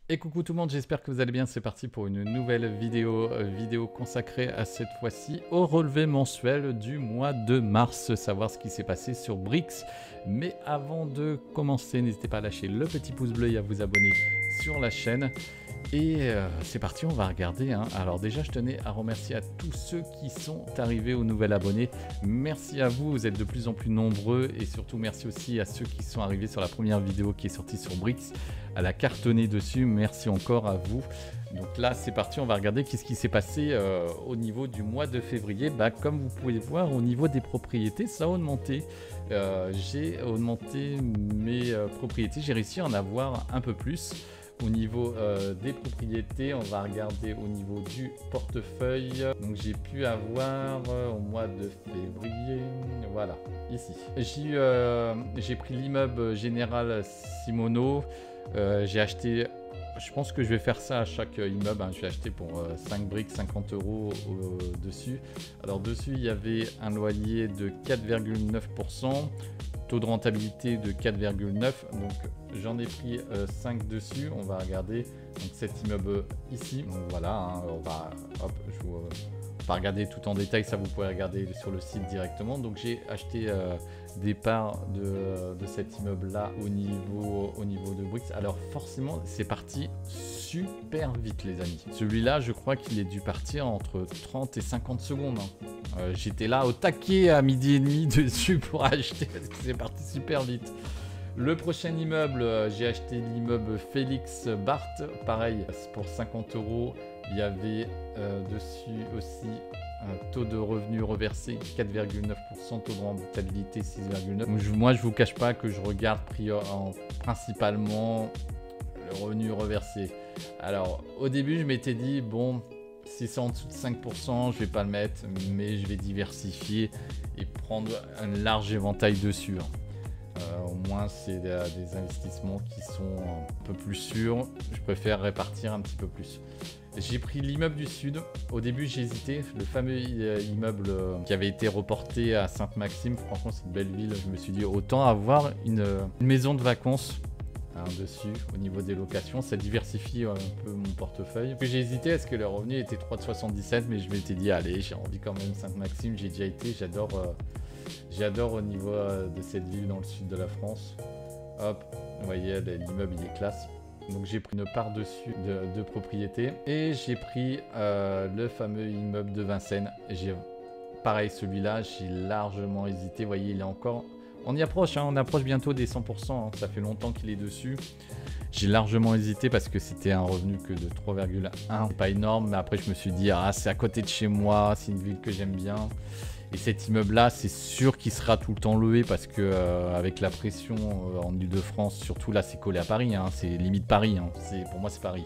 Et coucou tout le monde, j'espère que vous allez bien. C'est parti pour une nouvelle vidéo consacrée à cette fois-ci au relevé mensuel du mois de mars, savoir ce qui s'est passé sur Brix. Mais avant de commencer, n'hésitez pas à lâcher le petit pouce bleu et à vous abonner sur la chaîne. Et c'est parti, on va regarder. Alors déjà, je tenais à remercier à tous ceux qui sont arrivés au nouvel abonné. Merci à vous, vous êtes de plus en plus nombreux. Et surtout, merci aussi à ceux qui sont arrivés sur la première vidéo qui est sortie sur Brix. Elle a cartonné dessus, merci encore à vous. Donc là, c'est parti, on va regarder qu'est-ce qui s'est passé au niveau du mois de février. Comme vous pouvez voir, au niveau des propriétés, ça a augmenté. J'ai augmenté mes propriétés, j'ai réussi à en avoir un peu plus. Au niveau des propriétés, on va regarder au niveau du portefeuille. Donc j'ai pu avoir au mois de février, voilà, ici. J'ai pris l'immeuble Général Simoneau. J'ai acheté, je pense que je vais faire ça à chaque immeuble. Je vais acheter pour 5 briques, 50 € dessus. Alors dessus, il y avait un loyer de 4,9%. Taux de rentabilité de 4,9, donc j'en ai pris 5 dessus. On va regarder donc cet immeuble ici. Donc voilà, on va pas regarder tout en détail, ça vous pouvez regarder sur le site directement. Donc j'ai acheté des parts de cet immeuble là au niveau de Brix. Alors forcément c'est parti super vite les amis. Celui-là je crois qu'il est dû partir entre 30 et 50 secondes. J'étais là au taquet à 12h30 dessus pour acheter parce que c'est parti super vite. Le prochain immeuble, j'ai acheté l'immeuble Félix Barthes, pareil pour 50 €. Il y avait dessus aussi un taux de revenu reversé 4,9%, taux de rentabilité 6,9%. Moi je vous cache pas que je regarde principalement le revenu reversé. Alors au début je m'étais dit bon, si c'est en dessous de 5%, je vais pas le mettre, mais je vais diversifier et prendre un large éventail dessus. Au moins c'est des investissements qui sont un peu plus sûrs. Je préfère répartir un petit peu plus. J'ai pris l'immeuble du Sud. Au début j'ai hésité, le fameux immeuble qui avait été reporté à Sainte-Maxime. Franchement c'est une belle ville. Je me suis dit autant avoir une maison de vacances dessus. Au niveau des locations, ça diversifie un peu mon portefeuille. J'ai hésité, est-ce que le revenu était 3,77, mais je m'étais dit allez, j'ai envie quand même. Sainte-Maxime, j'ai déjà été, j'adore au niveau de cette ville dans le sud de la France. Hop, vous voyez, l'immeuble il est classe. Donc j'ai pris une part dessus de propriété et j'ai pris le fameux immeuble de Vincennes. Pareil, celui-là, j'ai largement hésité. Vous voyez, il est encore... On y approche, on approche bientôt des 100%, ça fait longtemps qu'il est dessus. J'ai largement hésité parce que c'était un revenu que de 3,1, pas énorme, mais après je me suis dit, ah c'est à côté de chez moi, c'est une ville que j'aime bien. Et cet immeuble-là, c'est sûr qu'il sera tout le temps loué parce que avec la pression en Ile-de-France, surtout là c'est collé à Paris, c'est limite Paris, pour moi c'est Paris.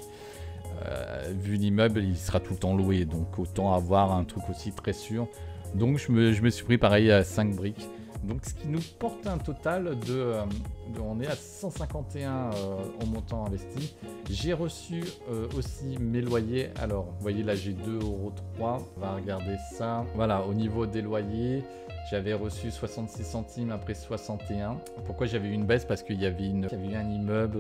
Vu l'immeuble, il sera tout le temps loué, donc autant avoir un truc aussi très sûr. Donc je me suis pris pareil à 5 briques. Donc ce qui nous porte un total on est à 151 au montant investi. J'ai reçu aussi mes loyers. Alors vous voyez là j'ai 2,03 €. On va regarder ça. Voilà, au niveau des loyers, j'avais reçu 66 centimes après 61. Pourquoi j'avais eu une baisse? Parce qu'il y avait eu un immeuble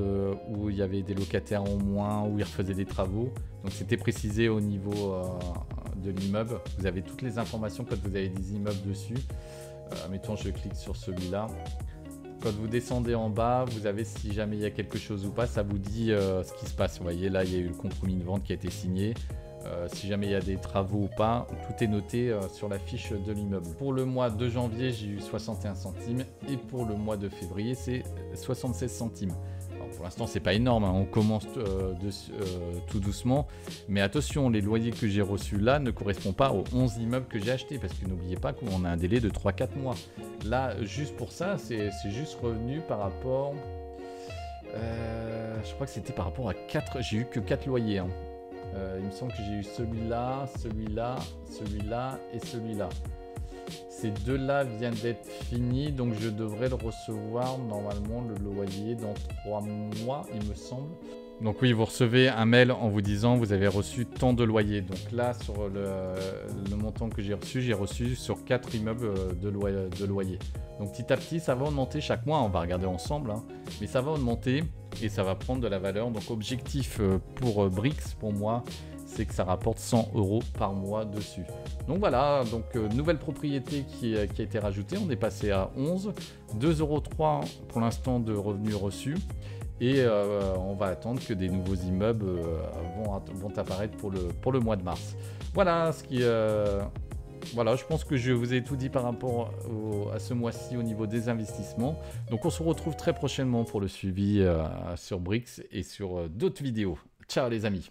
où il y avait des locataires en moins, où ils refaisaient des travaux. Donc c'était précisé au niveau de l'immeuble. Vous avez toutes les informations quand vous avez des immeubles dessus. Mettons je clique sur celui-là. Quand vous descendez en bas, vous avez si jamais il y a quelque chose ou pas, ça vous dit ce qui se passe. Vous voyez là il y a eu le compromis de vente qui a été signé. Si jamais il y a des travaux ou pas, tout est noté sur la fiche de l'immeuble. Pour le mois de janvier, j'ai eu 61 centimes et pour le mois de février, c'est 76 centimes. Alors, pour l'instant, c'est pas énorme, on commence tout doucement. Mais attention, les loyers que j'ai reçus là ne correspondent pas aux 11 immeubles que j'ai achetés parce que n'oubliez pas qu'on a un délai de 3-4 mois. Là, juste pour ça, c'est juste revenu par rapport... je crois que c'était par rapport à 4... J'ai eu que 4 loyers. Il me semble que j'ai eu celui-là, celui-là, celui-là et celui-là. Ces deux-là viennent d'être finis, donc je devrais le recevoir normalement le loyer dans 3 mois, il me semble. Donc oui, vous recevez un mail en vous disant vous avez reçu tant de loyers. Donc là, sur le montant que j'ai reçu sur 4 immeubles de loyer. Donc petit à petit, ça va augmenter chaque mois. On va regarder ensemble, hein. Mais ça va augmenter et ça va prendre de la valeur. Donc objectif pour Brix, pour moi, c'est que ça rapporte 100 € par mois dessus. Donc voilà, donc nouvelle propriété qui a été rajoutée. On est passé à 11, 2,03 € pour l'instant de revenus reçus. Et on va attendre que des nouveaux immeubles vont apparaître pour le mois de mars. Voilà, voilà, je pense que je vous ai tout dit par rapport à ce mois-ci au niveau des investissements. Donc on se retrouve très prochainement pour le suivi sur Brix et sur d'autres vidéos. Ciao les amis!